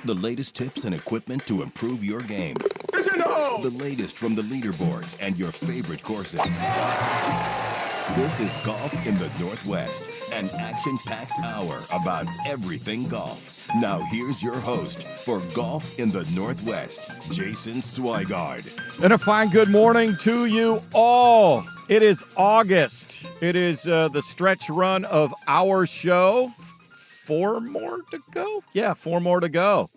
The latest tips and equipment to improve your game. The latest from the leaderboards and your favorite courses. This is Golf in the Northwest, an action-packed hour about everything golf. Now here's your host for Golf in the Northwest, Jason Swigard. And a fine good morning to you all. It is August. It is the stretch run of our show. 4 more to go? Yeah, 4 more to go.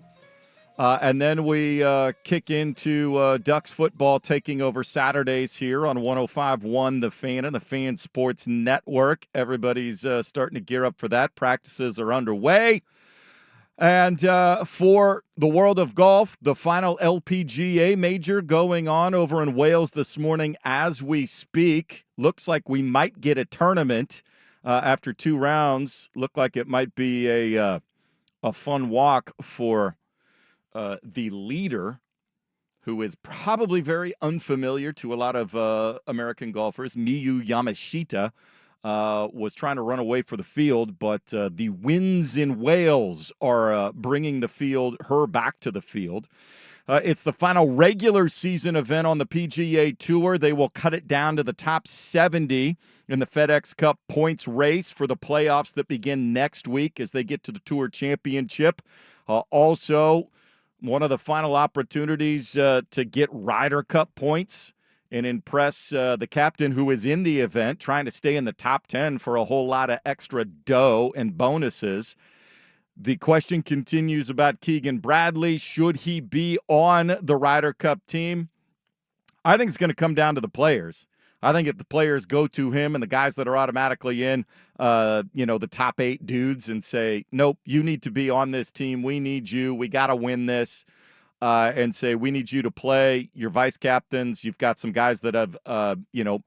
And then we kick into Ducks football taking over Saturdays here on 105.1 The Fan and the Fan Sports Network. Everybody's starting to gear up for that. Practices are underway. And for the world of golf, the final LPGA major going on over in Wales this morning as we speak. Looks like we might get a tournament after 2 rounds. Look like it might be a fun walk for the leader, who is probably very unfamiliar to a lot of American golfers. Miyu Yamashita was trying to run away for the field, but the winds in Wales are bringing her back to the field. It's the final regular season event on the PGA Tour. They will cut it down to the top 70 in the FedEx Cup points race for the playoffs that begin next week as they get to the Tour Championship. Also, one of the final opportunities to get Ryder Cup points and impress the captain who is in the event, trying to stay in the top 10 for a whole lot of extra dough and bonuses. The question continues about Keegan Bradley. Should he be on the Ryder Cup team? I think it's going to come down to the players. I think if the players go to him and the guys that are automatically in, the top 8 dudes and say, nope, you need to be on this team. We need you. We got to win this. And say, we need you to play. Your vice captains. You've got some guys that have,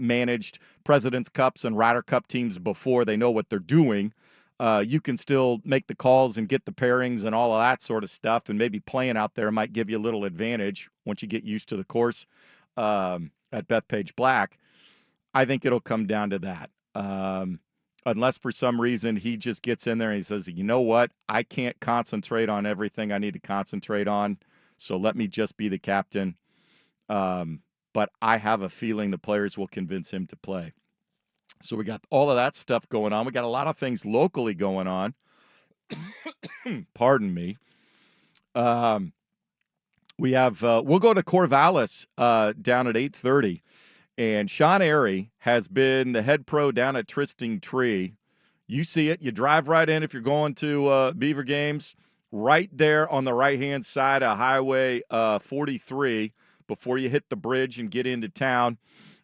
managed President's Cups and Ryder Cup teams before. They know what they're doing. You can still make the calls and get the pairings and all of that sort of stuff. And maybe playing out there might give you a little advantage once you get used to the course at Bethpage Black. I think it'll come down to that. Unless for some reason he just gets in there and he says, you know what? I can't concentrate on everything I need to concentrate on. So let me just be the captain. But I have a feeling the players will convince him to play. So we got all of that stuff going on. We got a lot of things locally going on. Pardon me. We have we'll go to Corvallis down at 8:30. And Sean Airy has been the head pro down at Trysting Tree. You see it. You drive right in if you're going to Beaver Games. Right there on the right-hand side of Highway 43 before you hit the bridge and get into town.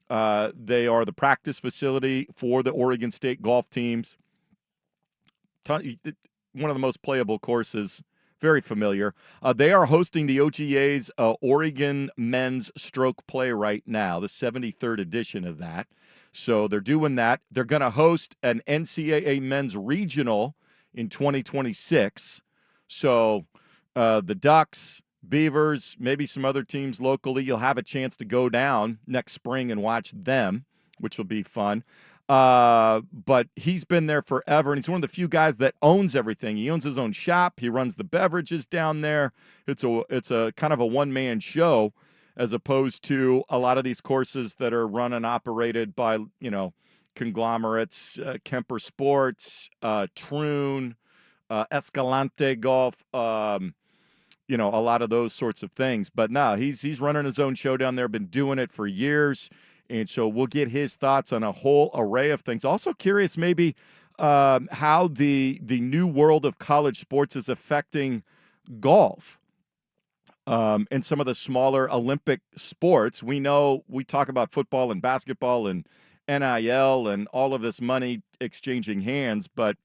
They are the practice facility for the Oregon State golf teams. One of the most playable courses. Very familiar. They are hosting the OGA's Oregon Men's Stroke Play right now, the 73rd edition of that. So they're doing that. They're going to host an NCAA Men's Regional in 2026. So the Ducks, Beavers, maybe some other teams locally, you'll have a chance to go down next spring and watch them, which will be fun. But he's been there forever, and he's one of the few guys that owns everything. He owns his own shop. He runs the beverages down there. It's a kind of a one-man show, as opposed to a lot of these courses that are run and operated by, conglomerates, Kemper Sports, Troon, Escalante Golf, a lot of those sorts of things. But no, he's running his own show down there, been doing it for years. And so we'll get his thoughts on a whole array of things. Also curious maybe how the new world of college sports is affecting golf and some of the smaller Olympic sports. We talk about football and basketball and NIL and all of this money exchanging hands, but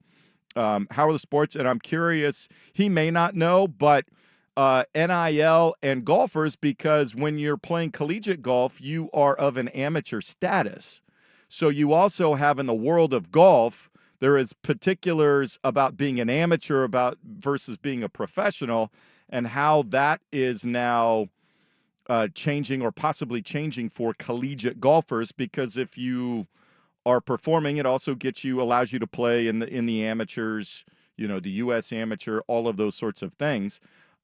how are the sports? And I'm curious, he may not know, but NIL and golfers, because when you're playing collegiate golf, you are of an amateur status. So you also have in the world of golf, there is particulars about being an amateur versus being a professional, and how that is now changing or possibly changing for collegiate golfers, because if you are performing, it also allows you to play in the amateurs, the U.S. amateur, all of those sorts of things.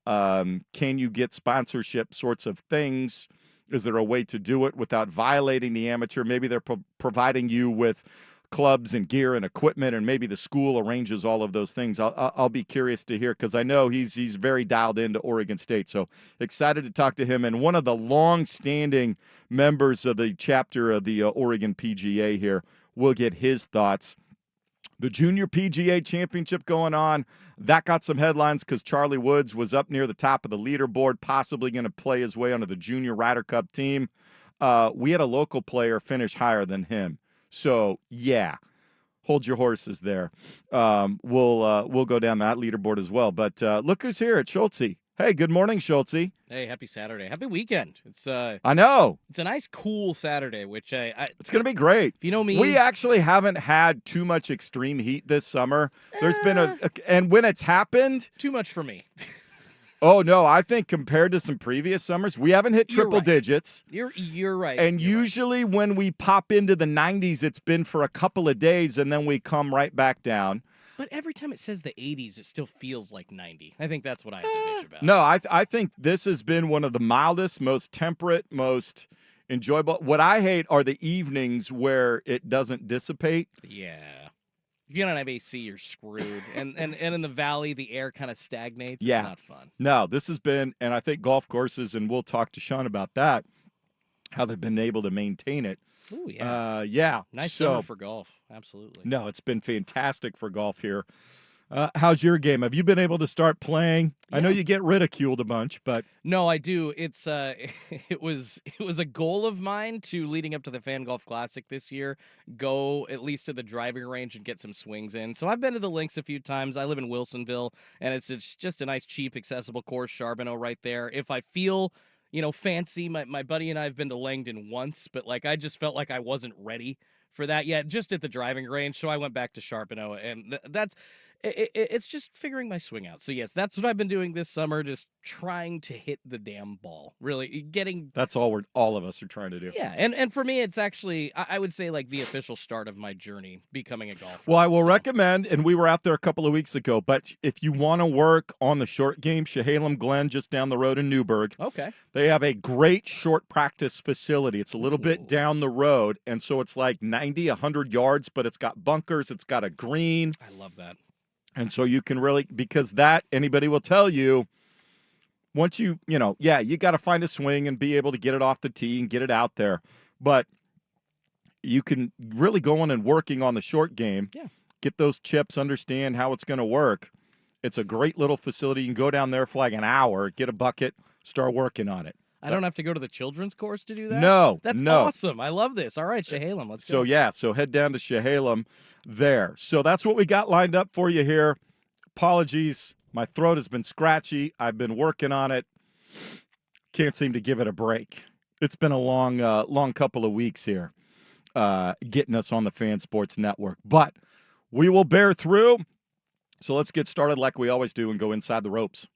Can you get sponsorship sorts of things? Is there a way to do it without violating the amateur? Maybe they're providing you with clubs and gear and equipment, and maybe the school arranges all of those things. I'll be curious to hear, because I know he's very dialed into Oregon State. So excited to talk to him, and one of the long-standing members of the chapter of the Oregon PGA here. We'll get his thoughts. The Junior PGA Championship going on. That got some headlines because Charlie Woods was up near the top of the leaderboard, possibly going to play his way onto the Junior Ryder Cup team. We had a local player finish higher than him. So, yeah, hold your horses there. We'll go down that leaderboard as well. But look who's here at Schultze. Hey, good morning, Schultze. Hey, happy Saturday. Happy weekend. I know. It's a nice, cool Saturday, which it's going to be great. If you know me. We actually haven't had too much extreme heat this summer. There's been and when it's happened. Too much for me. Oh, no, I think compared to some previous summers, we haven't hit triple digits. You're right. And usually when we pop into the 90s, it's been for a couple of days, and then we come right back down. But every time it says the 80s, it still feels like 90. I think that's what I have to bitch about. No, I think this has been one of the mildest, most temperate, most enjoyable. What I hate are the evenings where it doesn't dissipate. Yeah. If you don't have AC, you're screwed. and in the valley, the air kind of stagnates. Yeah. It's not fun. No, this has been, and I think golf courses, and we'll talk to Sean about that, how they've been able to maintain it. Ooh, yeah. Yeah. Nice summer for golf. Absolutely. No, it's been fantastic for golf here. How's your game? Have you been able to start playing? Yeah. I know you get ridiculed a bunch, but no, I do. It's it was a goal of mine to, leading up to the Fan Golf Classic this year, go at least to the driving range and get some swings in. So I've been to the links a few times. I live in Wilsonville, and it's just a nice, cheap, accessible course. Charbonneau right there. If I feel fancy, my buddy and I have been to Langdon once, but I just felt like I wasn't ready for that yet, just at the driving range. So I went back to Charbonneau, and it's just figuring my swing out. So yes, that's what I've been doing this summer, just trying to hit the damn ball. Really getting. That's all all of us are trying to do. Yeah, and for me, it's actually, I would say, the official start of my journey becoming a golfer. Well, I will recommend, and we were out there a couple of weeks ago, but if you want to work on the short game, Chehalem Glen, just down the road in Newburgh. Okay. They have a great short practice facility. It's a little bit down the road, and so it's 90, 100 yards, but it's got bunkers, it's got a green. I love that. And so you can really, because anybody will tell you, once you got to find a swing and be able to get it off the tee and get it out there. But you can really go in and working on the short game, get those chips, understand how it's going to work. It's a great little facility. You can go down there for an hour, get a bucket, start working on it. I don't have to go to the children's course to do that? No. That's awesome. I love this. All right, Chehalem, let's go. So head down to Chehalem there. So that's what we got lined up for you here. Apologies. My throat has been scratchy. I've been working on it. Can't seem to give it a break. It's been a long couple of weeks here getting us on the Fan Sports Network. But we will bear through. So let's get started like we always do and go inside the ropes.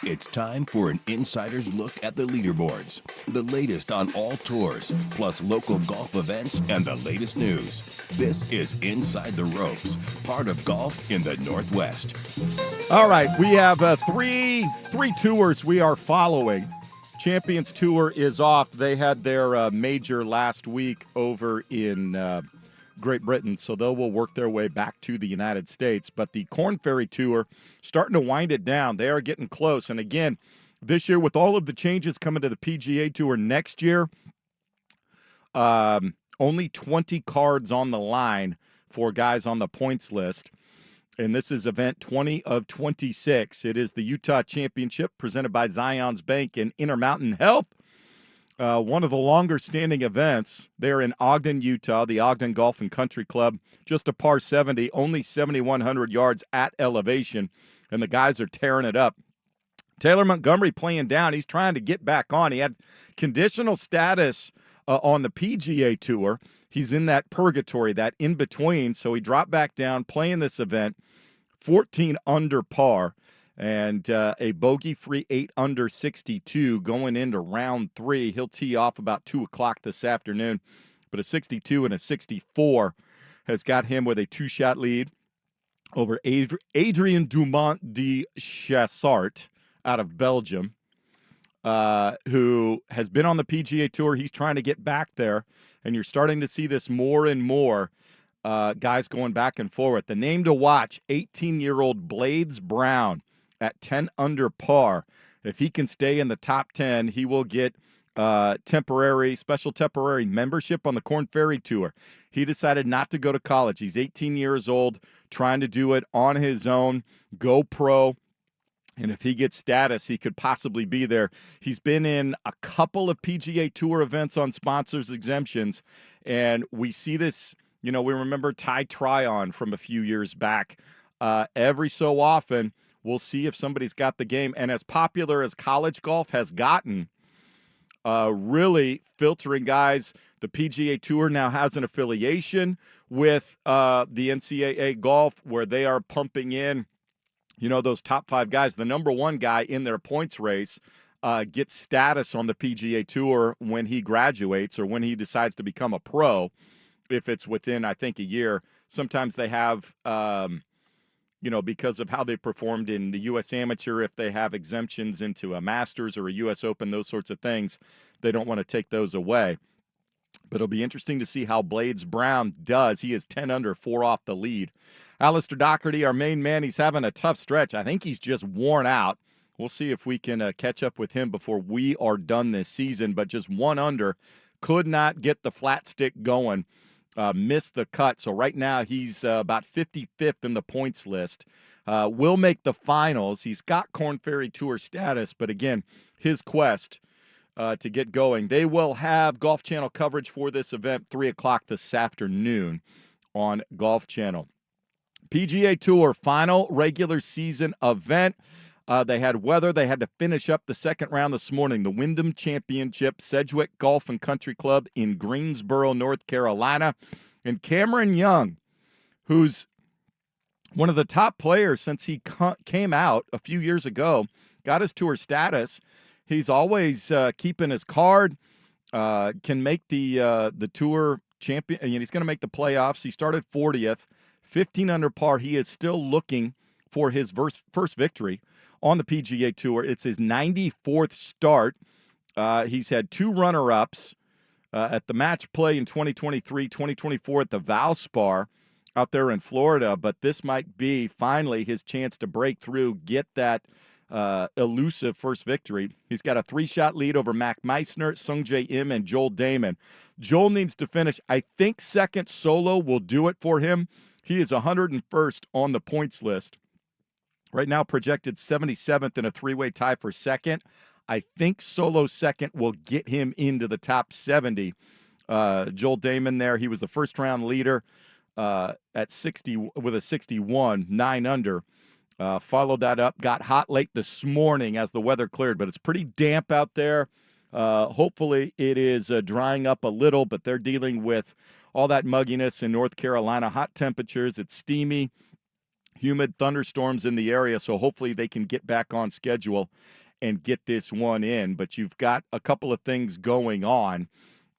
It's time for an insider's look at the leaderboards, the latest on all tours, plus local golf events and the latest news. This is Inside the Ropes, part of Golf in the Northwest. All right, we have three tours we are following. Champions Tour is off. They had their major last week over in Great Britain, so they will work their way back to the United States. But the Korn Ferry Tour, starting to wind it down. They are getting close. And again, this year, with all of the changes coming to the PGA Tour next year, only 20 cards on the line for guys on the points list. And this is event 20 of 26. It is the Utah Championship presented by Zions Bank and Intermountain Health. One of the longer-standing events there in Ogden, Utah, the Ogden Golf and Country Club, just a par 70, only 7,100 yards at elevation, and the guys are tearing it up. Taylor Montgomery playing down. He's trying to get back on. He had conditional status on the PGA Tour. He's in that purgatory, that in-between, so he dropped back down, playing this event, 14 under par. And a bogey-free 8 under 62 going into round 3. He'll tee off about 2 o'clock this afternoon. But a 62 and a 64 has got him with a 2-shot lead over Adrien Dumont de Chassart. out of Belgium, who has been on the PGA Tour. He's trying to get back there, and you're starting to see this more and more, guys going back and forth. The name to watch, 18-year-old Blades Brown at 10 under par. If he can stay in the top 10, he will get special temporary membership on the Korn Ferry Tour. He decided not to go to college. He's 18 years old, trying to do it on his own, go pro. And if he gets status, he could possibly be there. He's been in a couple of PGA Tour events on sponsors exemptions, and we see this, we remember Ty Tryon from a few years back. Every so often, we'll see if somebody's got the game. And as popular as college golf has gotten, really filtering guys, the PGA Tour now has an affiliation with the NCAA Golf where they are pumping in those top 5 guys. The number 1 guy in their points race gets status on the PGA Tour when he graduates or when he decides to become a pro, if it's within, I think, a year. Sometimes they have, because of how they performed in the U.S. Amateur, if they have exemptions into a Masters or a U.S. Open, those sorts of things, they don't want to take those away. But it'll be interesting to see how Blades Brown does. He is 10 under, 4 off the lead. Alistair Doherty, our main man, he's having a tough stretch. I think he's just worn out. We'll see if we can catch up with him before we are done this season. But just 1 under, could not get the flat stick going, missed the cut. So right now he's about 55th in the points list. Will make the finals. He's got Korn Ferry Tour status, but again, his quest to get going. They will have Golf Channel coverage for this event, 3 o'clock this afternoon on Golf Channel. PGA Tour final regular season event. They had weather. They had to finish up the second round this morning. The Wyndham Championship, Sedgwick Golf and Country Club in Greensboro, North Carolina. And Cameron Young, who's one of the top players since he came out a few years ago, got his tour status. He's always keeping his card, can make the tour champion. He's going to make the playoffs. He started 40th, 15 under par. He is still looking for his first victory on the PGA Tour. It's his 94th start. He's had 2 runner-ups at the match play in 2023, 2024 at the Valspar out there in Florida. But this might be finally his chance to break through, get that elusive first victory. He's got a 3-shot lead over Mac Meissner, Sungjae Im, and Joel Damon. Joel needs to finish. I think second solo will do it for him. He is 101st on the points list. Right now projected 77th in a 3-way tie for second. I think solo second will get him into the top 70. Joel Damon there, he was the first-round leader at 60 with a 61, 9 under. Followed that up, got hot late this morning as the weather cleared, but it's pretty damp out there. Hopefully it is drying up a little, but they're dealing with all that mugginess in North Carolina, hot temperatures. It's steamy, humid, thunderstorms in the area, so hopefully they can get back on schedule and get this one in. But you've got a couple of things going on.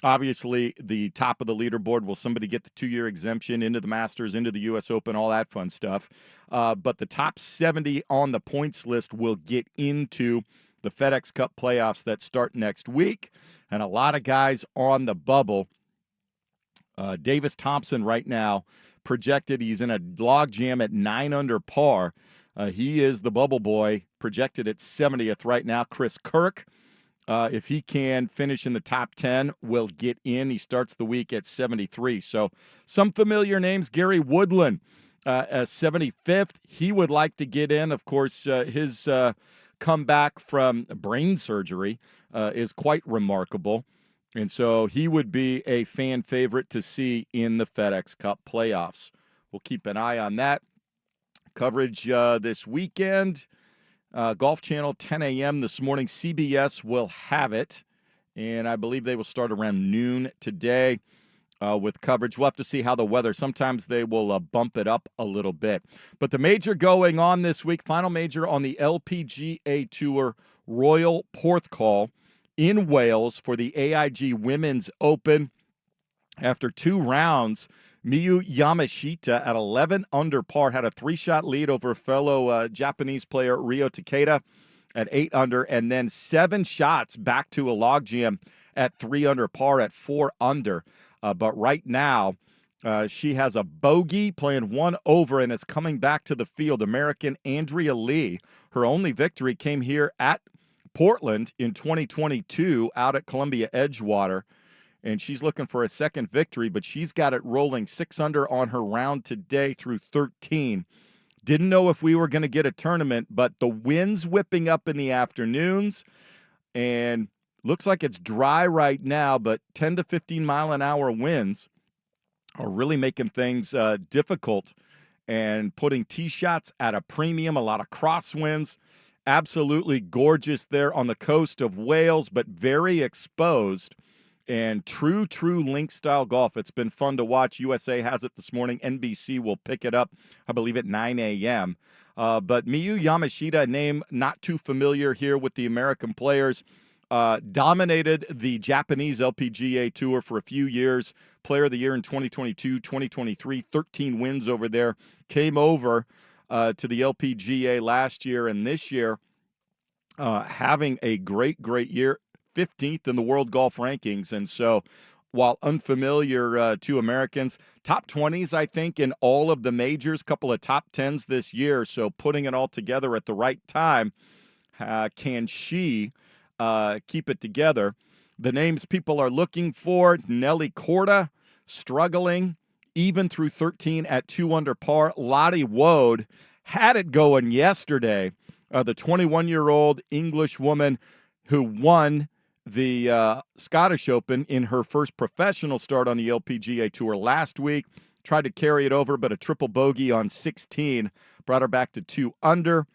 Obviously, the top of the leaderboard, will somebody get the 2-year exemption into the Masters, into the U.S. Open, all that fun stuff. But the top 70 on the points list will get into the FedEx Cup playoffs that start next week. And a lot of guys on the bubble. Davis Thompson right now projected, he's in a log jam at 9 under par. He is the bubble boy, projected at 70th right now. Chris Kirk, if he can finish in the top 10, will get in. He starts the week at 73. So some familiar names. Gary Woodland, 75th. He would like to get in. Of course, his comeback from brain surgery is quite remarkable. And so he would be a fan favorite to see in the FedEx Cup playoffs. We'll keep an eye on that. Coverage this weekend. Golf Channel, 10 a.m. this morning. CBS will have it. And I believe they will start around noon today with coverage. We'll have to see how the weather. Sometimes they will bump it up a little bit. But the major going on this week, final major on the LPGA Tour, Royal Porthcawl in Wales for the AIG Women's Open. After 2 rounds, Miyu Yamashita at 11 under par had a 3-shot lead over fellow Japanese player Ryo Takeda. at 8 under, and then 7 shots back to a logjam at 3 under par at 4 under. But right now, she has a bogey, playing 1 over, and is coming back to the field. American Andrea Lee, her only victory came here at Portland in 2022 out at Columbia Edgewater, and she's looking for a second victory, but she's got it rolling 6 under on her round today through 13. Didn't know if we were going to get a tournament, but the wind's whipping up in the afternoons, and looks like it's dry right now, but 10 to 15 mile an hour winds are really making things difficult and putting tee shots at a premium. A lot of crosswinds. Absolutely gorgeous there on the coast of Wales, but very exposed. And true link style golf. It's been fun to watch. USA has it this morning. NBC will pick it up, I believe, at 9 a.m. But Miyu Yamashita, a name not too familiar here with the American players, dominated the Japanese LPGA Tour for a few years. Player of the Year in 2022, 2023, 13 wins over there. Came over to the LPGA last year, and this year having a great year. 15th in the world golf rankings. And so while unfamiliar to Americans, top 20s, I think, in all of the majors, couple of top 10s this year. So putting it all together at the right time, can she keep it together? The names people are looking for: Nelly Korda, struggling, even through 13 at 2 under par. Lottie Woad had it going yesterday. The 21-year-old English woman who won the Scottish Open in her first professional start on the LPGA Tour last week. Tried to carry it over, but a triple bogey on 16 brought her back to 2 under.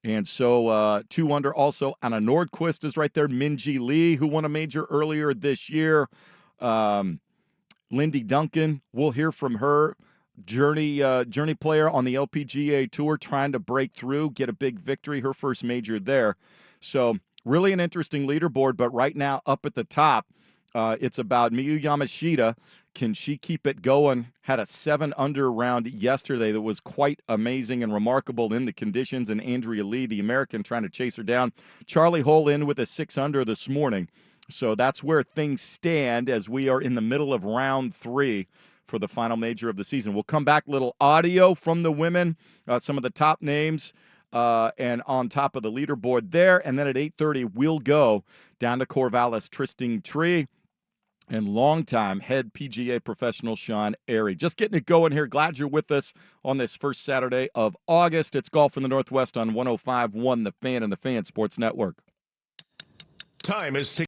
And so 2 under also. Anna Nordquist is right there. Minjee Lee, who won a major earlier this year. Lindy Duncan, we'll hear from her. Journey player on the LPGA Tour, trying to break through, get a big victory, her first major there. So really an interesting leaderboard, but right now up at the top, it's about Miyu Yamashita. Can she keep it going? Had a 7 under round yesterday that was quite amazing and remarkable in the conditions, and Andrea Lee, the American, trying to chase her down. Charlie Hole in with a 6 under this morning. So that's where things stand as we are in the middle of round 3 for the final major of the season. We'll come back, little audio from the women, some of the top names, and on top of the leaderboard there. And then at 8:30, we'll go down to Corvallis, Tristan Tree, and longtime head PGA professional Sean Airy. Just getting it going here. Glad you're with us on this first Saturday of August. It's Golf in the Northwest on 105.1 The Fan and the Fan Sports Network. Time is ticking.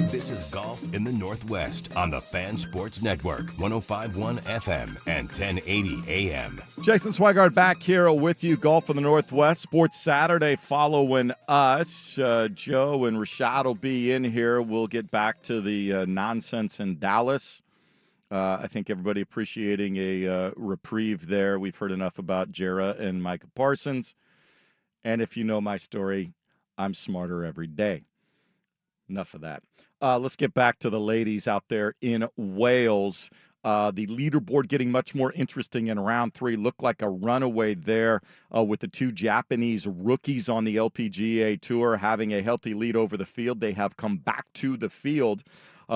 This is Golf in the Northwest on the Fan Sports Network, 105.1 FM and 1080 AM. Jason Swigard back here with you. Golf in the Northwest, Sports Saturday following us. Joe and Rashad will be in here. We'll get back to the nonsense in Dallas. I think everybody appreciating a reprieve there. We've heard enough about Jara and Micah Parsons. And if you know my story, I'm smarter every day. Enough of that. Let's get back to the ladies out there in Wales. The leaderboard getting much more interesting in round 3. Looked like a runaway there with the 2 Japanese rookies on the LPGA Tour having a healthy lead over the field. They have come back to the field.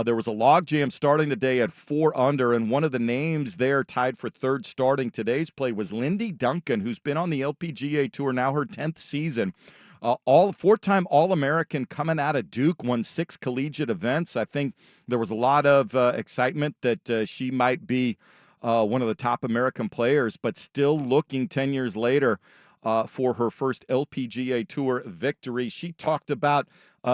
There was a logjam starting the day at 4 under, and one of the names there tied for third starting today's play was Lindy Duncan, who's been on the LPGA Tour now her 10th season. Four-time All-American coming out of Duke, won 6 collegiate events. I think there was a lot of excitement that she might be one of the top American players, but still looking 10 years later for her first LPGA Tour victory. She talked about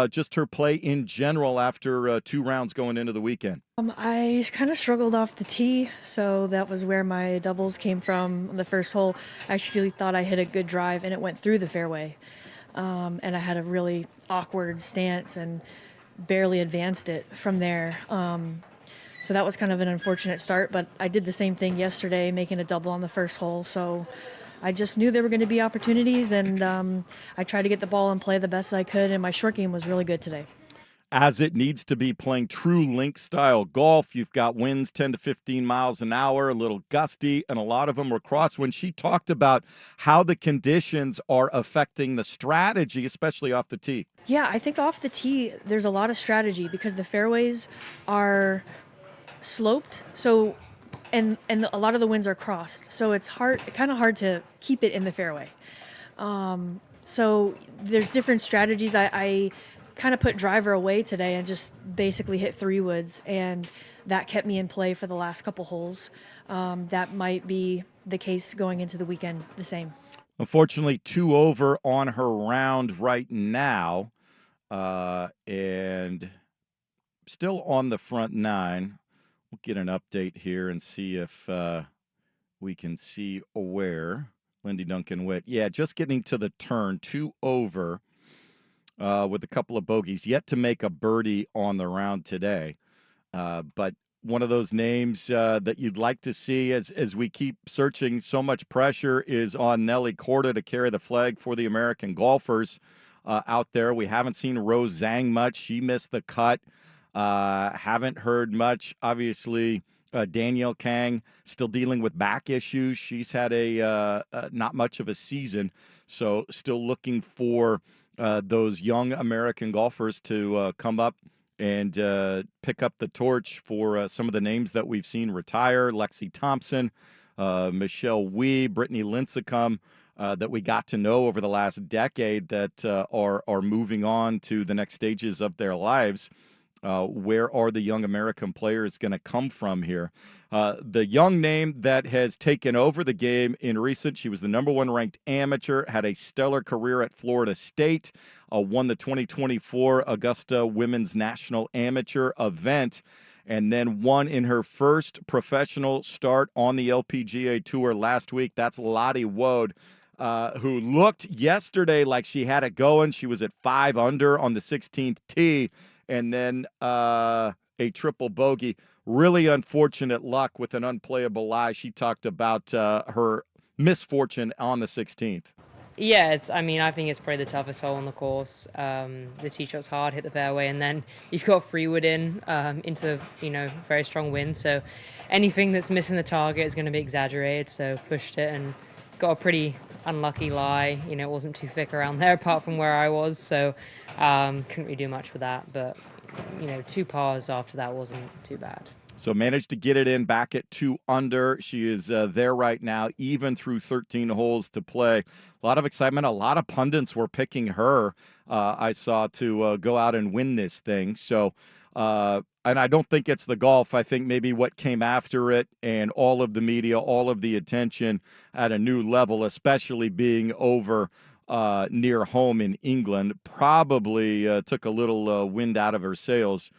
just her play in general after 2 rounds going into the weekend. I kind of struggled off the tee, so that was where my doubles came from on the first hole. I actually thought I hit a good drive, and it went through the fairway. And I had a really awkward stance and barely advanced it from there. So that was kind of an unfortunate start, but I did the same thing yesterday, making a double on the first hole. So I just knew there were going to be opportunities, and I tried to get the ball and play the best I could, and my short game was really good today. As it needs to be, playing true link-style golf. You've got winds 10 to 15 miles an hour, a little gusty, and a lot of them were crosswind. She talked about how the conditions are affecting the strategy, especially off the tee. Yeah, I think off the tee, there's a lot of strategy because the fairways are sloped, so and a lot of the winds are crossed, so it's kind of hard to keep it in the fairway. So there's different strategies. I kind of put driver away today and just basically hit 3 woods, and that kept me in play for the last couple holes. That might be the case going into the weekend the same. Unfortunately, 2 over on her round right now, and still on the front 9. We'll get an update here and see if we can see where Lindy Duncan went. Yeah, just getting to the turn, 2 over. With a couple of bogeys, yet to make a birdie on the round today. But one of those names that you'd like to see as we keep searching, so much pressure is on Nelly Korda to carry the flag for the American golfers out there. We haven't seen Rose Zhang much. She missed the cut. Haven't heard much. Obviously, Danielle Kang still dealing with back issues. She's had a not much of a season, so still looking for those young American golfers to come up and pick up the torch for some of the names that we've seen retire. Lexi Thompson, Michelle Wie, Brittany Lincecum, that we got to know over the last decade that are moving on to the next stages of their lives. Where are the young American players going to come from here? The young name that has taken over the game in recent, she was the #1 ranked amateur, had a stellar career at Florida State, won the 2024 Augusta Women's National Amateur event, and then won in her first professional start on the LPGA Tour last week. That's Lottie Wood, who looked yesterday like she had it going. She was at 5 under on the 16th tee. And then a triple bogey. Really unfortunate luck with an unplayable lie. She talked about her misfortune on the 16th. Yeah, I think it's probably the toughest hole on the course. The tee shot's hard, hit the fairway, and then you've got 3 wood into very strong wind. So anything that's missing the target is going to be exaggerated. So pushed it and got a pretty unlucky lie. It wasn't too thick around there apart from where I was. So couldn't really do much with that. But 2 pars after that wasn't too bad. So managed to get it in back at 2 under. She is there right now, even through 13 holes to play. A lot of excitement. A lot of pundits were picking her, I saw, to go out and win this thing. So, and I don't think it's the golf. I think maybe what came after it and all of the media, all of the attention at a new level, especially being over near home in England. Probably took a little wind out of her sails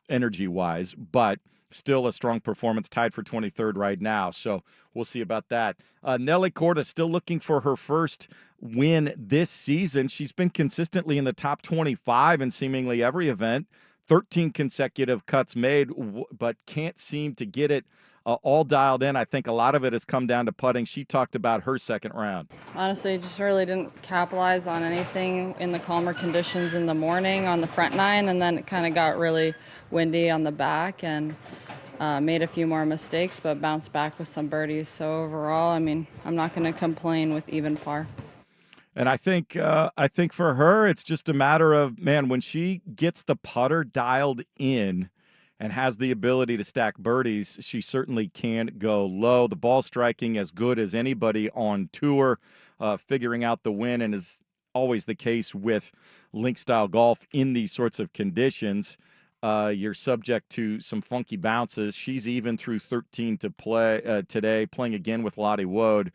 energy-wise, but still a strong performance, tied for 23rd right now. So we'll see about that. Nelly Korda still looking for her first win this season. She's been consistently in the top 25 in seemingly every event. 13 consecutive cuts made, but can't seem to get it all dialed in. I think a lot of it has come down to putting. She talked about her second round. Honestly, just really didn't capitalize on anything in the calmer conditions in the morning on the front nine, and then it kind of got really windy on the back and made a few more mistakes, but bounced back with some birdies. So overall, I mean, I'm not going to complain with even par. And I think for her, it's just a matter of, man, when she gets the putter dialed in and has the ability to stack birdies, she certainly can go low. The ball striking as good as anybody on tour, figuring out the win, and is always the case with link-style golf in these sorts of conditions. You're subject to some funky bounces. She's even through 13 to play today, playing again with Lottie Wood.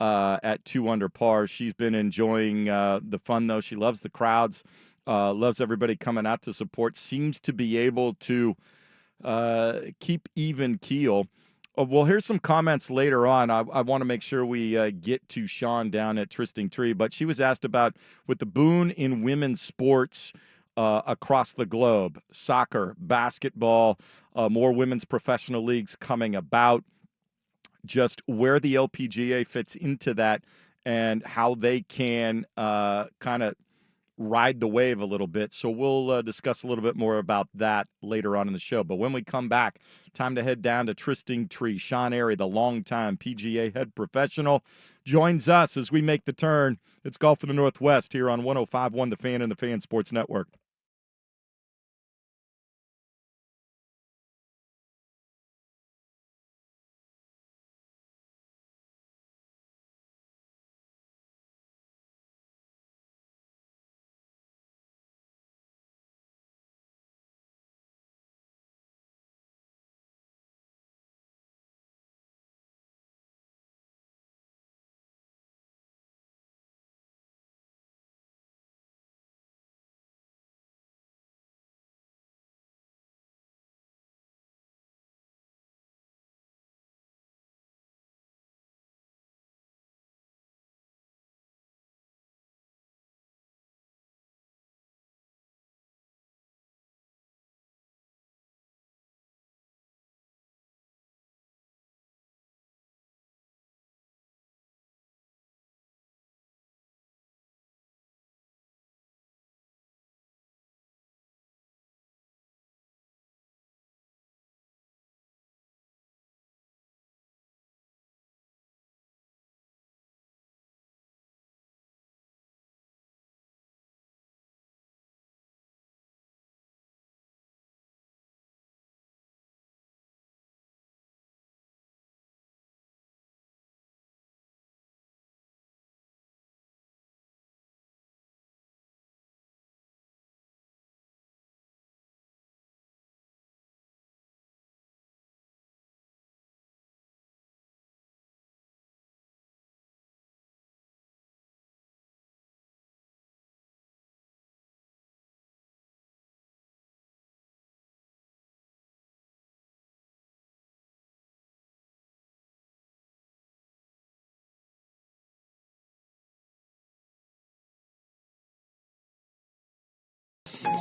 At 2 under par. She's been enjoying the fun, though. She loves the crowds, loves everybody coming out to support, seems to be able to keep even keel. Well, here's some comments later on. I want to make sure we get to Sean down at Trysting Tree, but she was asked about with the boom in women's sports across the globe, soccer, basketball, more women's professional leagues coming about, just where the LPGA fits into that and how they can kind of ride the wave a little bit. So we'll discuss a little bit more about that later on in the show. But when we come back, time to head down to Trysting Tree. Sean Airy, the longtime PGA head professional, joins us as we make the turn. It's Golf in the Northwest here on 105.1 The Fan and the Fan Sports Network.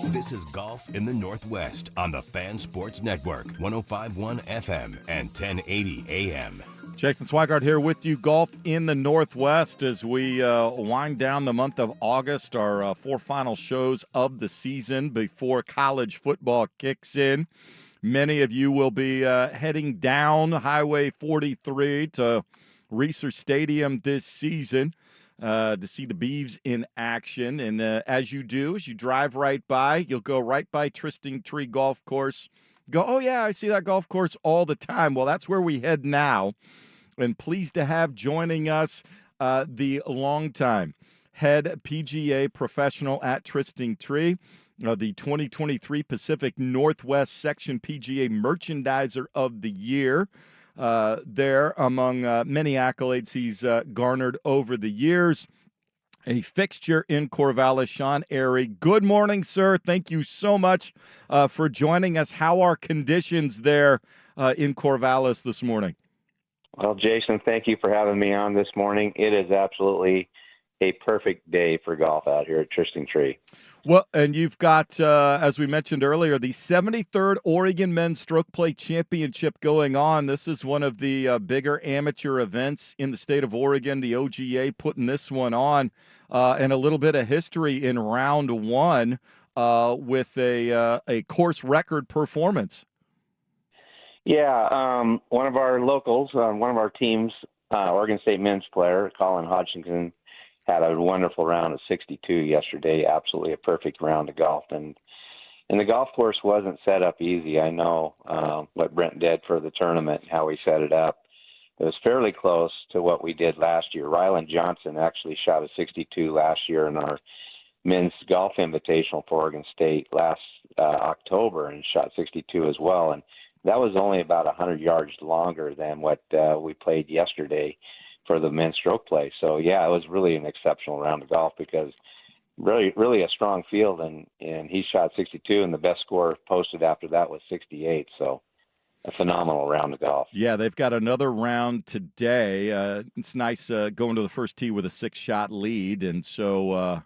This is Golf in the Northwest on the Fan Sports Network, 105.1 FM and 1080 AM. Jason Swigart here with you, Golf in the Northwest, as we wind down the month of August, our 4 final shows of the season before college football kicks in. Many of you will be heading down Highway 43 to Reser Stadium this season to see the Beavs in action. And as you do, as you drive right by, you'll go right by Trysting Tree Golf Course. Go, oh, yeah, I see that golf course all the time. Well, that's where we head now. And pleased to have joining us the longtime head PGA professional at Trysting Tree, the 2023 Pacific Northwest Section PGA Merchandiser of the Year. There, among many accolades he's garnered over the years. a fixture in Corvallis. Sean Airy, good morning, sir. Thank you so much for joining us. How are conditions there in Corvallis this morning? Well, Jason, thank you for having me on this morning. It is absolutely a perfect day for golf out here at Trysting Tree. Well, and you've got, as we mentioned earlier, the 73rd Oregon Men's Stroke Play Championship going on. This is one of the bigger amateur events in the state of Oregon. The OGA putting this one on, and a little bit of history in round one with a course record performance. Yeah, one of our locals, one of our teams, Oregon State men's player, Colin Hodgkinson, had a wonderful round of 62 yesterday. Absolutely a perfect round of golf, and the golf course wasn't set up easy. I know what Brent did for the tournament, and how he set it up. It was fairly close to what we did last year. Ryland Johnson actually shot a 62 last year in our men's golf invitational for Oregon State last October, and shot 62 as well. And that was only about 100 yards longer than what we played yesterday for the men's stroke play. So, yeah, it was really an exceptional round of golf, because really a strong field, and he shot 62, and the best score posted after that was 68. So a phenomenal round of golf. Yeah, they've got another round today. It's nice going to the first tee with a 6-shot lead, and so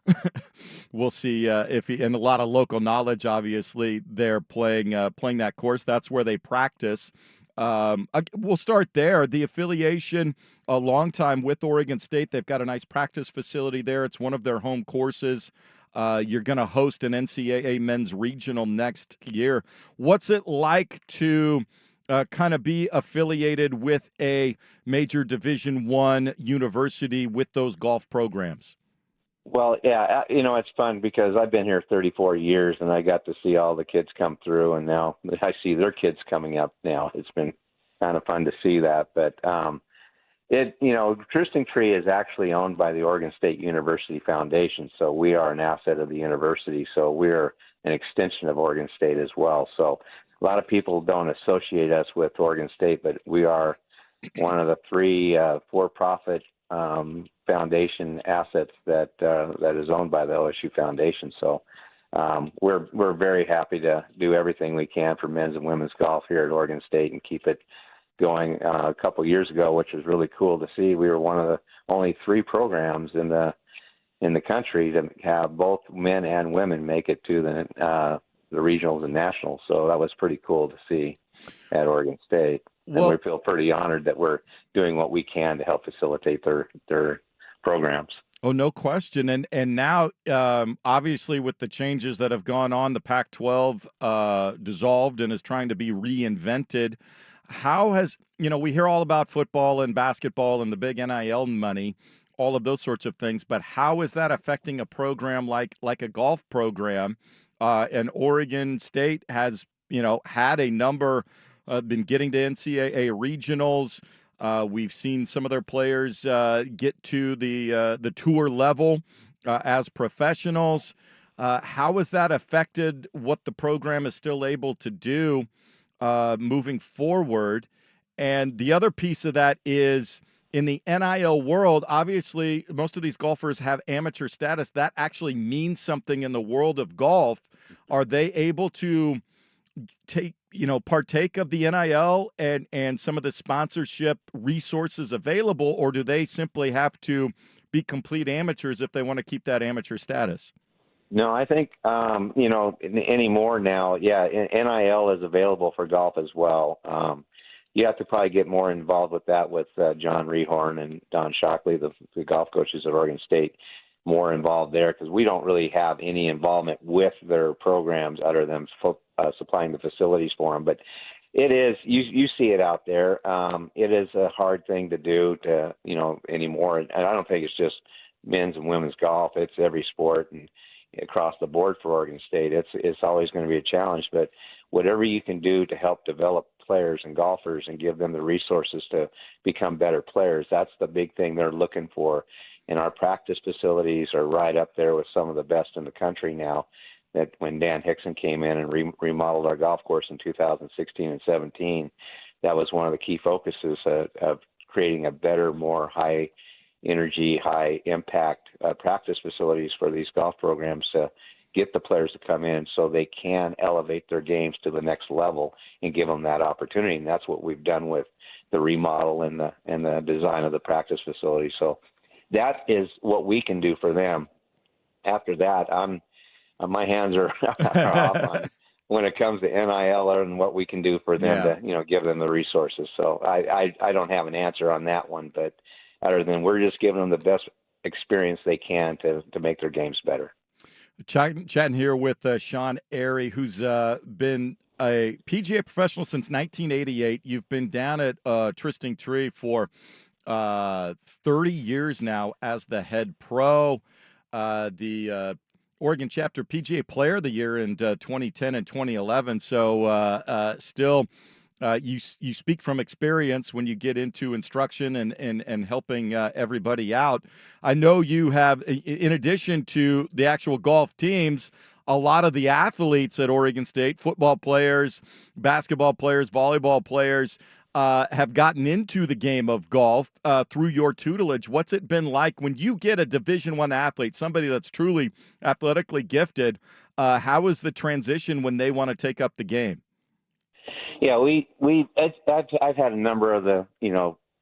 we'll see if he, and a lot of local knowledge. Obviously, they're playing that course. That's where they practice. We'll start there. The affiliation, a long time with Oregon State. They've got a nice practice facility there. It's one of their home courses. You're going to host an NCAA men's regional next year. What's it like to kind of be affiliated with a major Division I university with those golf programs? Well, yeah, it's fun because I've been here 34 years, and I got to see all the kids come through, and now I see their kids coming up now. It's been kind of fun to see that. But, Trysting Tree is actually owned by the Oregon State University Foundation, so we are an asset of the university, so we're an extension of Oregon State as well. So a lot of people don't associate us with Oregon State, but we are one of the three for-profit foundation assets that is owned by the OSU Foundation. So we're very happy to do everything we can for men's and women's golf here at Oregon State and keep it going. A couple years ago, which was really cool to see, we were one of the only 3 programs in the country to have both men and women make it to the regionals and nationals. So that was pretty cool to see at Oregon State. And we feel pretty honored that we're doing what we can to help facilitate their programs. Oh, no question. And now, obviously, with the changes that have gone on, the Pac-12 dissolved and is trying to be reinvented. How has, we hear all about football and basketball and the big NIL money, all of those sorts of things, but how is that affecting a program like a golf program? And Oregon State has, had a number, been getting to NCAA regionals. We've seen some of their players get to the tour level as professionals. How has that affected what the program is still able to do moving forward? And the other piece of that is, in the NIL world, obviously, most of these golfers have amateur status. That actually means something in the world of golf. Are they able to partake of the NIL and some of the sponsorship resources available, or do they simply have to be complete amateurs if they want to keep that amateur status? No, I think, anymore now, NIL is available for golf as well. You have to probably get more involved with that with John Rehorn and Don Shockley, the golf coaches at Oregon State, more involved there, because we don't really have any involvement with their programs other than supplying the facilities for them. But it is, you see it out there. It is a hard thing to do anymore. And I don't think it's just men's and women's golf. It's every sport and across the board for Oregon State. It's always going to be a challenge, but whatever you can do to help develop players and golfers and give them the resources to become better players, that's the big thing they're looking for. And our practice facilities are right up there with some of the best in the country now. That when Dan Hickson came in and remodeled our golf course in 2016 and 17, that was one of the key focuses of creating a better, more high energy, high impact practice facilities for these golf programs to get the players to come in so they can elevate their games to the next level and give them that opportunity. And that's what we've done with the remodel and the design of the practice facility. So that is what we can do for them. After that, my hands are off on when it comes to NIL and what we can do for them to, give them the resources. So I don't have an answer on that one, but other than we're just giving them the best experience they can to make their games better. Chatting here with Sean Airy, who's been a PGA professional since 1988. You've been down at Trysting Tree for 30 years now as the head pro. The Oregon chapter PGA Player of the Year in 2010 and 2011. So still, you speak from experience when you get into instruction and helping everybody out. I know you have, in addition to the actual golf teams, a lot of the athletes at Oregon State, football players, basketball players, volleyball players, have gotten into the game of golf through your tutelage. What's it been like when you get a Division I athlete, somebody that's truly athletically gifted? How is the transition when they want to take up the game? Yeah, I've had a number of the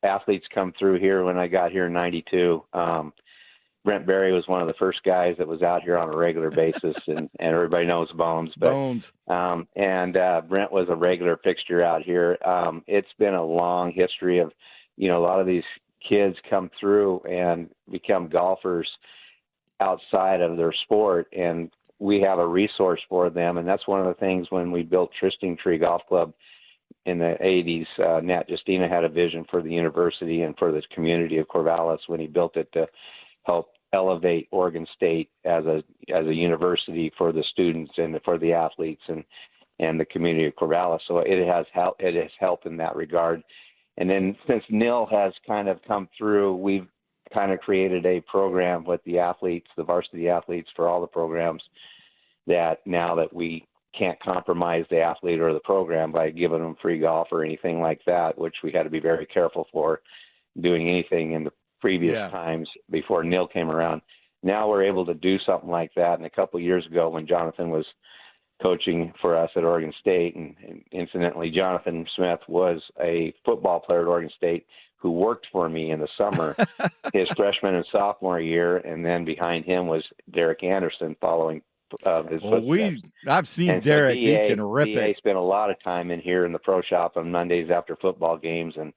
athletes come through here when I got here in '92. Brent Berry was one of the first guys that was out here on a regular basis, and everybody knows Bones. But, Bones. Brent was a regular fixture out here. It's been a long history of, a lot of these kids come through and become golfers outside of their sport, and we have a resource for them. And that's one of the things when we built Trysting Tree Golf Club in the 80s, Nat Justina had a vision for the university and for this community of Corvallis when he built it to help elevate Oregon State as a university for the students and for the athletes and the community of Corvallis. So it has helped in that regard. And then since Nil has kind of come through, we've kind of created a program with the athletes, the varsity athletes for all the programs, that now that we can't compromise the athlete or the program by giving them free golf or anything like that, which we had to be very careful for doing anything in the previous times before Nil came around. Now we're able to do something like that. And a couple of years ago when Jonathan was coaching for us at Oregon State, and incidentally, Jonathan Smith was a football player at Oregon State who worked for me in the summer, his freshman and sophomore year, and then behind him was Derek Anderson following his footsteps. I've seen And Derek. So He can rip DA it. spent a lot of time in here in the pro shop on Mondays after football games, and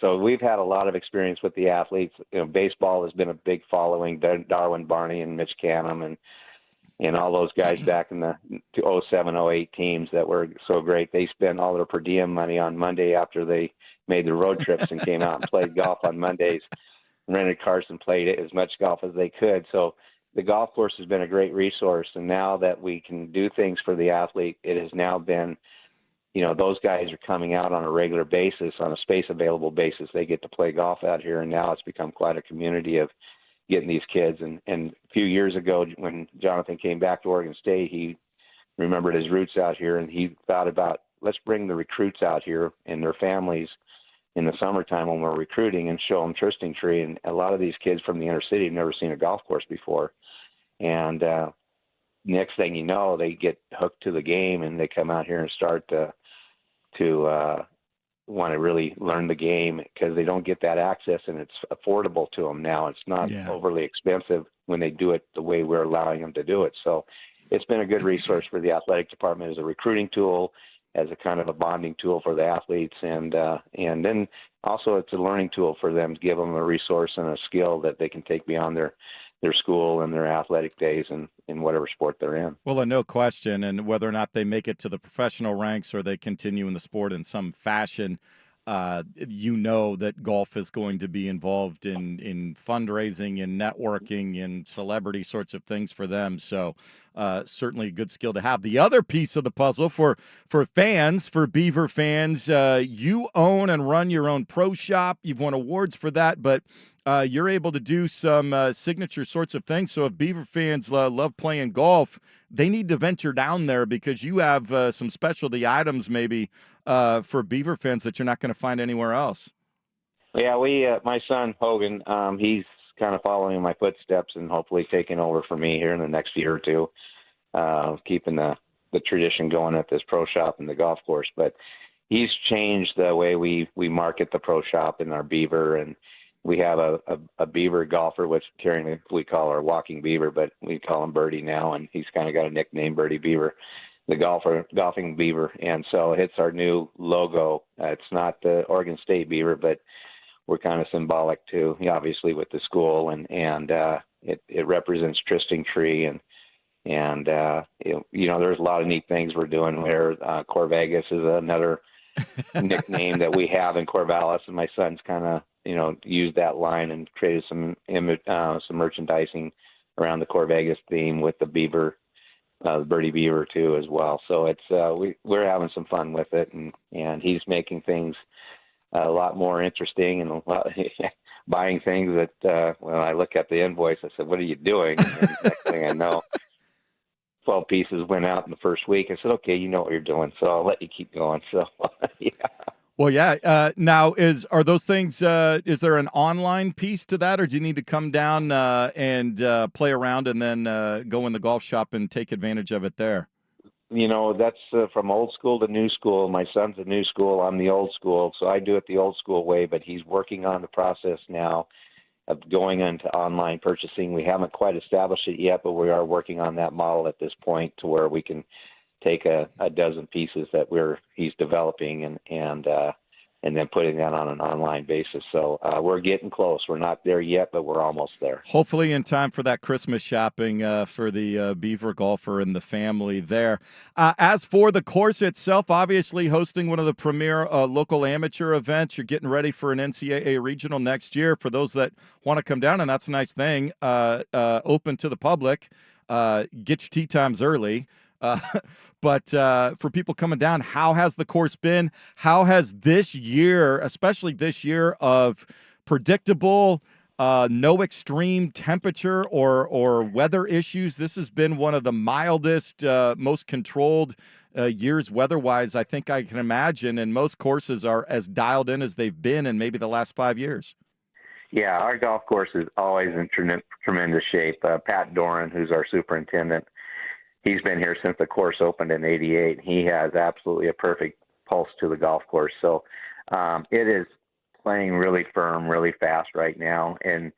so we've had a lot of experience with the athletes. Baseball has been a big following. Darwin Barney and Mitch Canham and all those guys back in the 07, 08 teams that were so great. They spent all their per diem money on Monday after they made their road trips and came out and played golf on Mondays. Rented cars and played as much golf as they could. So the golf course has been a great resource. And now that we can do things for the athlete, it has now been, those guys are coming out on a regular basis, on a space available basis. They get to play golf out here. And now it's become quite a community of getting these kids. And a few years ago, when Jonathan came back to Oregon State, he remembered his roots out here, and he thought about, let's bring the recruits out here and their families in the summertime when we're recruiting and show them Trysting Tree. And a lot of these kids from the inner city have never seen a golf course before. And next thing you know, they get hooked to the game, and they come out here and start to want to really learn the game because they don't get that access, and it's affordable to them now. It's not overly expensive when they do it the way we're allowing them to do it. So it's been a good resource for the athletic department as a recruiting tool, as a kind of a bonding tool for the athletes. And then also it's a learning tool for them to give them a resource and a skill that they can take beyond their school and their athletic days and in whatever sport they're in. Well, no question. And whether or not they make it to the professional ranks or they continue in the sport in some fashion, that golf is going to be involved in fundraising and networking and celebrity sorts of things for them. So certainly a good skill to have. The other piece of the puzzle for fans, for Beaver fans, you own and run your own pro shop. You've won awards for that, but you're able to do some signature sorts of things. So if Beaver fans love playing golf, they need to venture down there because you have some specialty items maybe for Beaver fans that you're not going to find anywhere else. Yeah, my son Hogan, he's kind of following in my footsteps and hopefully taking over for me here in the next year or two, keeping the tradition going at this pro shop and the golf course. But he's changed the way we market the pro shop in our Beaver, and we have a Beaver golfer, which we call our walking Beaver, but we call him Birdie now, and he's kind of got a nickname, Birdie Beaver, the golfing Beaver. And so it's our new logo. It's not the Oregon State Beaver, but we're kind of symbolic too, obviously with the school, and it represents Tristan Tree, and there's a lot of neat things we're doing there. Corvegas is another nickname that we have in Corvallis, and my son's kind of used that line and created some merchandising around the Corvegas theme with the Beaver, the Birdie Beaver too as well. So it's we're having some fun with it, and he's making things a lot more interesting, and buying things that when I look at the invoice, I said, "What are you doing?" And next thing I know, 12 pieces went out in the first week. I said, "Okay, you know what you're doing, so I'll let you keep going." So, yeah. Well, yeah. Now, are those things? Is there an online piece to that, or do you need to come down and play around and then go in the golf shop and take advantage of it there? That's from old school to new school. My son's the new school. I'm the old school. So I do it the old school way, but he's working on the process now of going into online purchasing. We haven't quite established it yet, but we are working on that model at this point to where we can take a dozen pieces that he's developing and then putting that on an online basis. So we're getting close. We're not there yet, but we're almost there. Hopefully in time for that Christmas shopping for the Beaver golfer and the family there. As for the course itself, obviously hosting one of the premier local amateur events. You're getting ready for an NCAA regional next year. For those that want to come down, and that's a nice thing, open to the public. Get your tee times early. But for people coming down, how has the course been? How has this year, especially this year of predictable, no extreme temperature or weather issues, this has been one of the mildest, most controlled years weather-wise I think I can imagine, and most courses are as dialed in as they've been in maybe the last 5 years. Yeah, our golf course is always in tremendous shape. Pat Doran, who's our superintendent, he's been here since the course opened in '88. He has absolutely a perfect pulse to the golf course. So it is playing really firm, really fast right now, and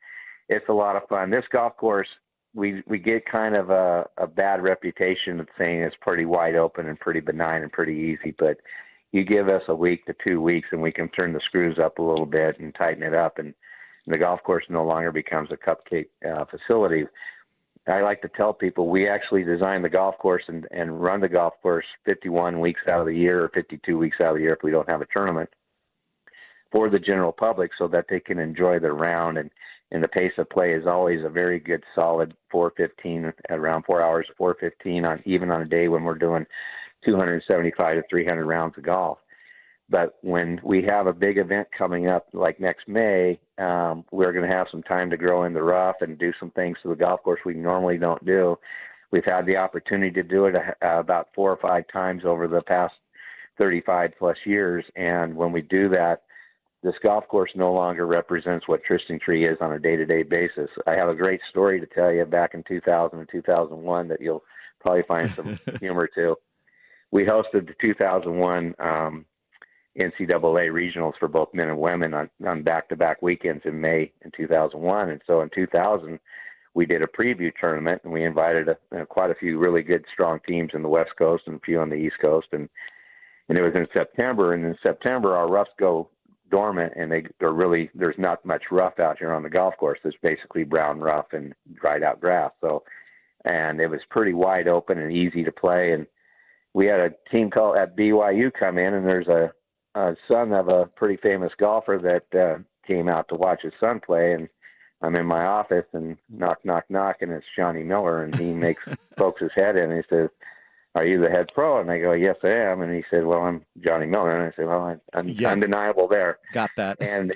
it's a lot of fun. This golf course, we get kind of a bad reputation of saying it's pretty wide open and pretty benign and pretty easy, but you give us a week to 2 weeks and we can turn the screws up a little bit and tighten it up, and the golf course no longer becomes a cupcake facility. I like to tell people we actually design the golf course and run the golf course 51 weeks out of the year or 52 weeks out of the year if we don't have a tournament for the general public so that they can enjoy their round. And the pace of play is always a very good, solid 4:15, around 4 hours, 4:15, even on a day when we're doing 275 to 300 rounds of golf. But when we have a big event coming up like next May, we're going to have some time to grow in the rough and do some things to the golf course we normally don't do. We've had the opportunity to do it about 4 or 5 times over the past 35 plus years. And when we do that, this golf course no longer represents what Tristan Tree is on a day-to-day basis. I have a great story to tell you back in 2000 and 2001 that you'll probably find some humor to. We hosted the 2001 NCAA regionals for both men and women on back-to-back weekends in May in 2001. And so in 2000, we did a preview tournament, and we invited quite a few really good, strong teams in the West Coast and a few on the East Coast. And it was in September. And in September, our roughs go dormant, and there's not much rough out here on the golf course. There's basically brown rough and dried out grass. And it was pretty wide open and easy to play. And we had a team called at BYU come in, and there's a son of a pretty famous golfer that came out to watch his son play, and I'm in my office and knock, and it's Johnny Miller, and he pokes his head in and he says, "Are you the head pro?" And I go, "Yes, I am." And he said, "Well, I'm Johnny Miller." And I said, "Well, I'm undeniable there." Got that. And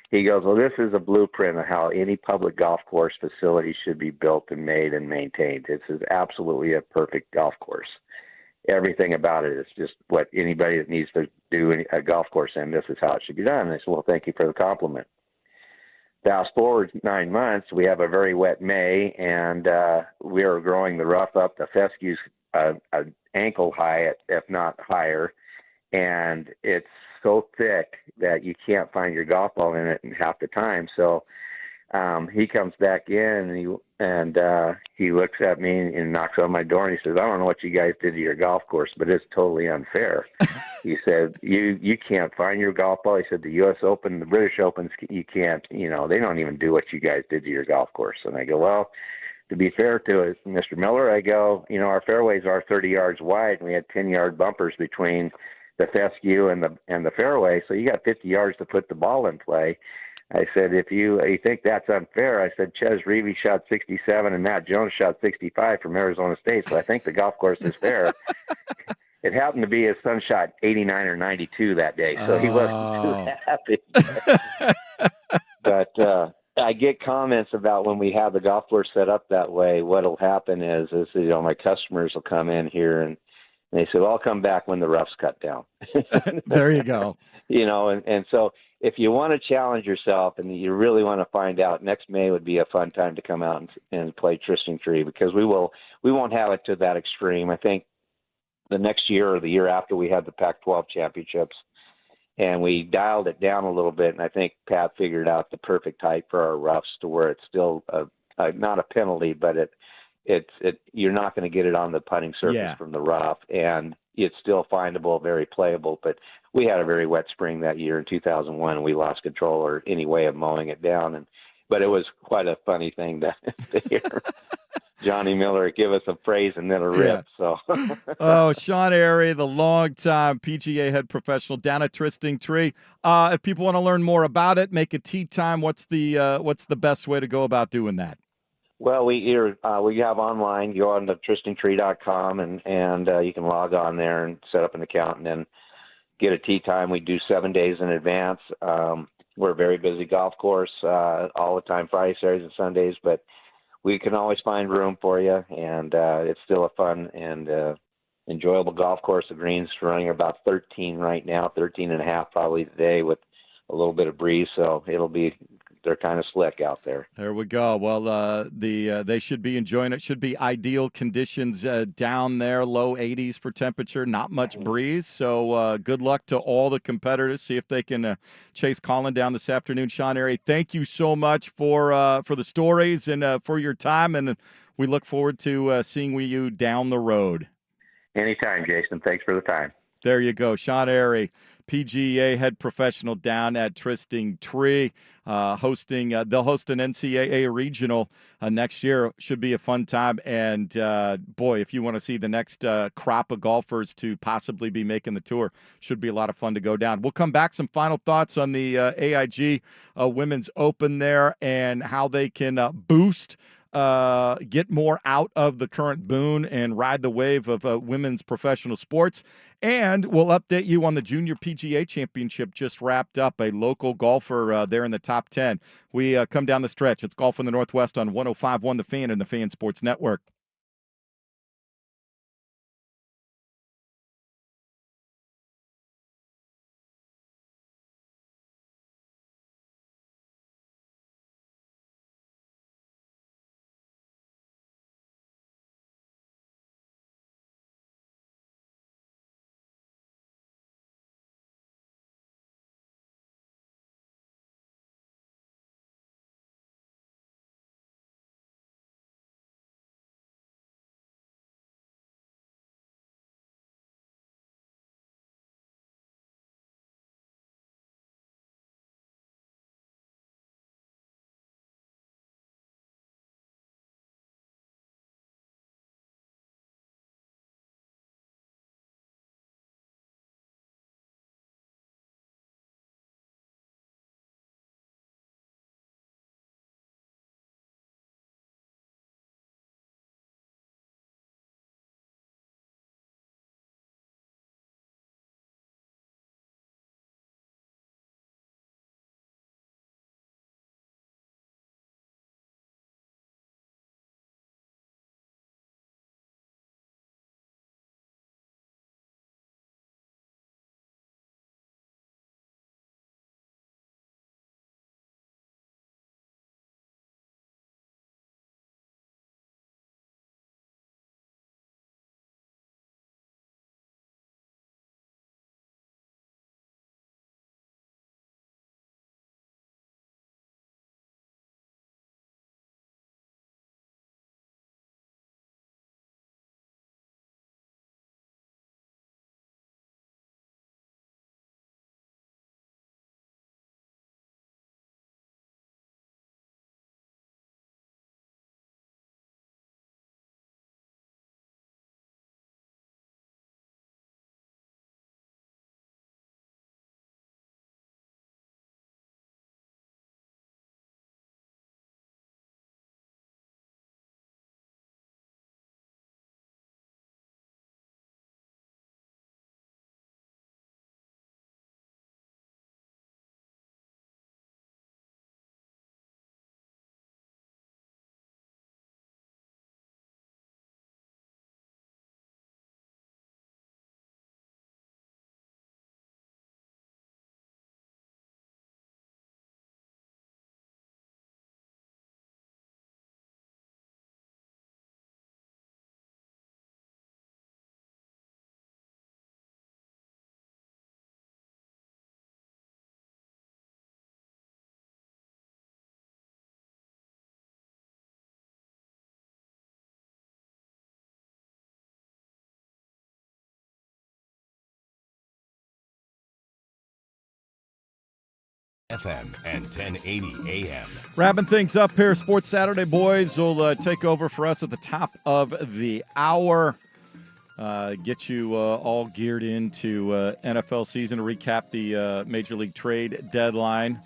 he goes, "Well, this is a blueprint of how any public golf course facility should be built and made and maintained. This is absolutely a perfect golf course." everything about it is just what anybody that needs to do a golf course in. This is how it should be done. And I said, well, thank you for the compliment. Fast forward 9 months, we have a very wet May, and we are growing the rough up. The fescue's an ankle high, if not higher, and it's so thick that you can't find your golf ball in it in half the time. So he comes back in and he looks at me and knocks on my door and he says, I don't know what you guys did to your golf course, but it's totally unfair. He said, you can't find your golf ball. He said, the U.S. Open, the British Opens, you can't, they don't even do what you guys did to your golf course. And I go, well, to be fair to it, Mr. Miller, I go, our fairways are 30 yards wide and we had 10-yard bumpers between the fescue and the fairway. So you got 50 yards to put the ball in play. I said, if you think that's unfair, I said, Ches Reavie shot 67 and Matt Jones shot 65 from Arizona State, so I think the golf course is fair. It happened to be his son shot 89 or 92 that day, so he wasn't too happy. But I get comments about when we have the golf course set up that way, what'll happen is my customers will come in here and they say, well, I'll come back when the rough's cut down. There you go. And so if you want to challenge yourself and you really want to find out, next May would be a fun time to come out and play Tristan Tree, because we won't have it to that extreme. I think the next year or the year after we had the Pac-12 championships, and we dialed it down a little bit, and I think Pat figured out the perfect height for our roughs to where it's still not a penalty, but you're not going to get it on the putting surface from the rough, and it's still findable, very playable. But we had a very wet spring that year in 2001, and we lost control or any way of mowing it down. But it was quite a funny thing to hear Johnny Miller give us a praise and then a rip. So, Sean Airy, the longtime PGA head professional down at Tristan Tree. If people want to learn more about it, make a tee time. What's the best way to go about doing that? Well, we have online. You go on to tristantree.com and you can log on there and set up an account and then get a tee time. We do 7 days in advance. We're a very busy golf course all the time, Fridays, Saturdays, and Sundays, but we can always find room for you, and it's still a fun and enjoyable golf course. The greens running about 13 right now, 13 and a half probably today with a little bit of breeze, so they're kind of slick out there. There we go. Well, they should be enjoying it. Should be ideal conditions down there, low 80s for temperature, not much breeze. So good luck to all the competitors. See if they can chase Colin down this afternoon. Sean Airy, thank you so much for the stories and for your time, and we look forward to seeing you down the road. Anytime, Jason. Thanks for the time. There you go. Sean Airy, PGA head professional down at Tristan Tree, they'll host an NCAA regional next year. Should be a fun time. And boy, if you want to see the next crop of golfers to possibly be making the tour, should be a lot of fun to go down. We'll come back. Some final thoughts on the AIG Women's Open there and how they can boost get more out of the current boon and ride the wave of women's professional sports. And we'll update you on the Junior PGA Championship just wrapped up, a local golfer there in the top 10. We come down the stretch. It's Golf in the Northwest on 105.1 The Fan and the Fan Sports Network. FM and 1080 AM. Wrapping things up here, Sports Saturday boys will take over for us at the top of the hour. Get you all geared into NFL season to recap the Major League Trade deadline.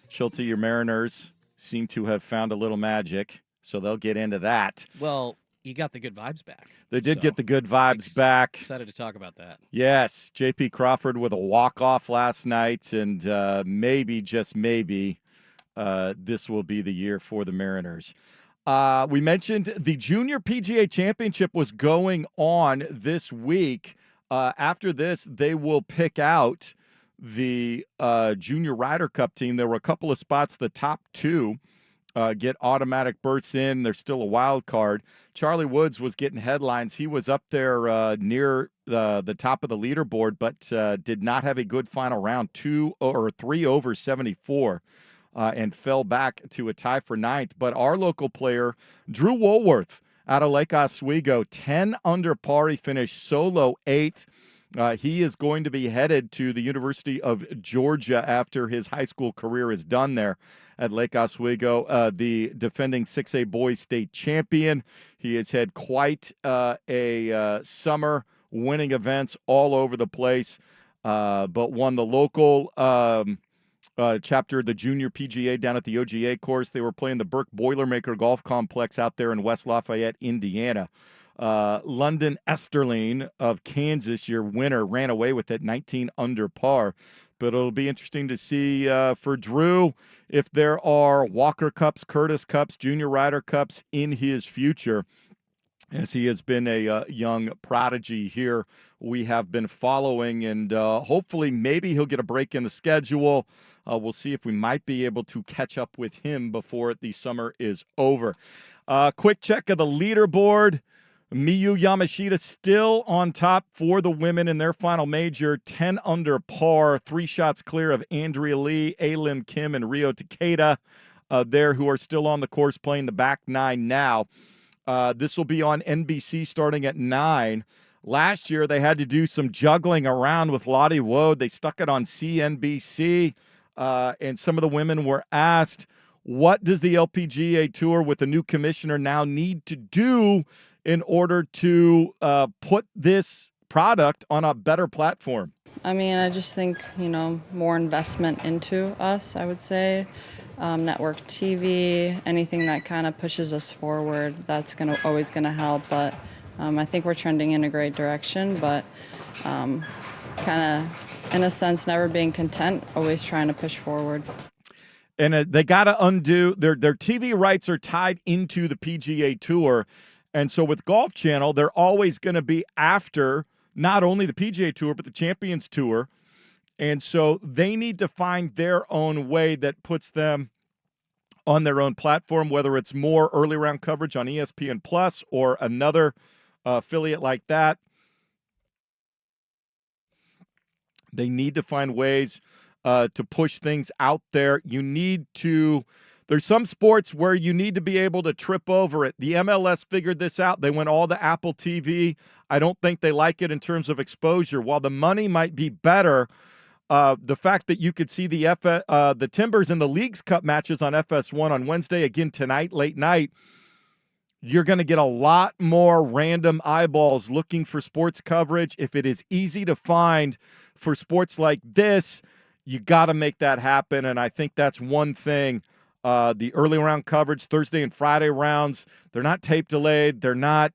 Schultz, your Mariners seem to have found a little magic, so they'll get into that. Well, you got the good vibes back. They did get the good vibes back. Excited to talk about that. Yes, J.P. Crawford with a walk-off last night, and maybe, just maybe, this will be the year for the Mariners. We mentioned the Junior PGA Championship was going on this week. After this, they will pick out the Junior Ryder Cup team. There were a couple of spots. The top two get automatic berths in. There's still a wild card. Charlie Woods was getting headlines. He was up there near the top of the leaderboard, but did not have a good final round, 2 or 3 over 74, and fell back to a tie for ninth. But our local player, Drew Woolworth, out of Lake Oswego, 10 under par. He finished solo 8th. He is going to be headed to the University of Georgia after his high school career is done there at Lake Oswego, the defending 6A boys state champion. He has had quite a summer, winning events all over the place, but won the local chapter of the Junior PGA down at the OGA course. They were playing the Burke Boilermaker Golf Complex out there in West Lafayette, Indiana. London Esterline of Kansas, your winner, ran away with it, 19 under par. But it'll be interesting to see for Drew if there are Walker Cups, Curtis Cups, Junior Ryder Cups in his future, as he has been a young prodigy here we have been following. And hopefully maybe he'll get a break in the schedule. We'll see if we might be able to catch up with him before the summer is over. Quick check of the leaderboard. Miyu Yamashita still on top for the women in their final major, 10 under par, 3 shots clear of Andrea Lee, Alim Kim, and Rio Takeda there, who are still on the course playing the back nine now. This will be on NBC starting at 9. Last year, they had to do some juggling around with Lottie Woad. They stuck it on CNBC, and some of the women were asked, what does the LPGA Tour with the new commissioner now need to do in order to put this product on a better platform? I mean, I just think, more investment into us, I would say. Network TV, anything that kind of pushes us forward, that's always going to help. But I think we're trending in a great direction, but kind of, in a sense, never being content, always trying to push forward. And they got to undo, their TV rights are tied into the PGA Tour. And so with Golf Channel, they're always going to be after not only the PGA Tour, but the Champions Tour. And so they need to find their own way that puts them on their own platform, whether it's more early round coverage on ESPN Plus or another affiliate like that. They need to find ways to push things out there. There's some sports where you need to be able to trip over it. The MLS figured this out. They went all to Apple TV. I don't think they like it in terms of exposure. While the money might be better, the fact that you could see the Timbers and the Leagues Cup matches on FS1 on Wednesday, again tonight, late night, you're going to get a lot more random eyeballs looking for sports coverage. If it is easy to find for sports like this, you got to make that happen. And I think that's one thing. The early round coverage, Thursday and Friday rounds, they're not tape delayed. They're not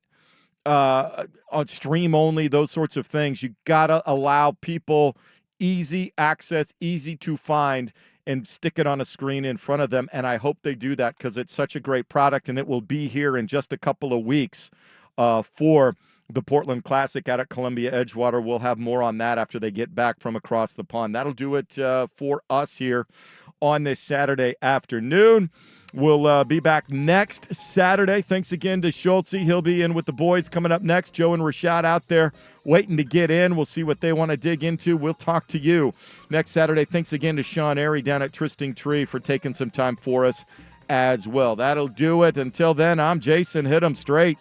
on stream only, those sorts of things. You got to allow people easy access, easy to find, and stick it on a screen in front of them. And I hope they do that because it's such a great product, and it will be here in just a couple of weeks for the Portland Classic out at Columbia Edgewater. We'll have more on that after they get back from across the pond. That'll do it for us here on this Saturday afternoon. We'll be back next Saturday. Thanks again to Schultz. He'll be in with the boys coming up next. Joe and Rashad out there waiting to get in. We'll see what they want to dig into. We'll talk to you next Saturday. Thanks again to Sean Airy down at Tristing Tree for taking some time for us as well. That'll do it. Until then, I'm Jason. Hit 'em straight.